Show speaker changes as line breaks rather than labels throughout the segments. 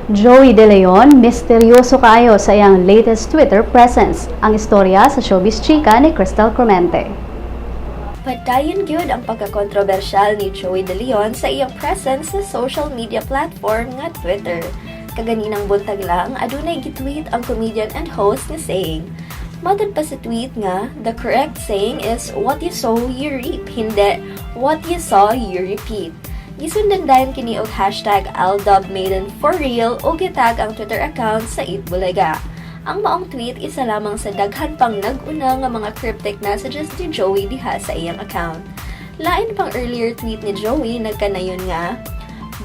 Joey De Leon, misteryoso kayo sa iyang latest Twitter presence. Ang istorya sa Showbiz Chika ni Crystal Clemente.
Padayon gyud ang pagkakontrobersyal ni Joey De Leon sa iyang presence sa social media platform nga Twitter. Kaganinang buntag lang, adunay gitweet ang comedian and host nga saying, matod pa sa tweet nga, the correct saying is, what you sow, you reap, hindi, what you saw, you repeat. Gisundan dayon kini og hashtag #LDubMaidenForReal o gitag ang Twitter account sa Itbulaga. Ang maong tweet isa lamang sa daghan pang nag-una nga mga cryptic messages ni Joey diha sa iyang account. Lain pang earlier tweet ni Joey nagkanayon nga,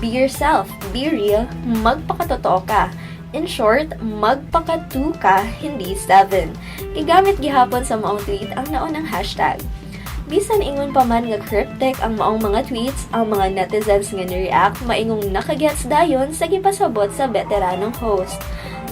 be yourself, be real, magpakatotoo ka. In short, magpakatu ka, hindi 7. Gigamit gihapon sa maong tweet ang naunang hashtag. Bisan ingon pa man nga cryptic ang maong mga tweets, ang mga netizens nga ni-react maingong nakagets dayon sa gipasabot sa veteranong host.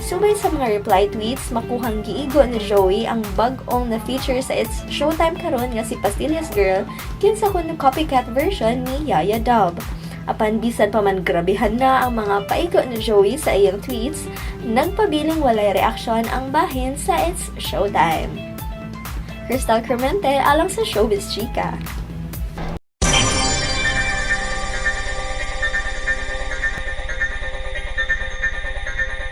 Subay sa mga reply tweets, makuhang giigo ni Joey ang bag-ong na feature sa its Showtime karon nga si Pastillas Girl kinsa kun copycat version ni Yaya Dub. Apan bisan pa man grabihan na ang mga paigo ni Joey sa iyang tweets, nagpabiling walay reaksyon ang bahin sa its Showtime. Crystal Clemente alang sa Showbiz Chika.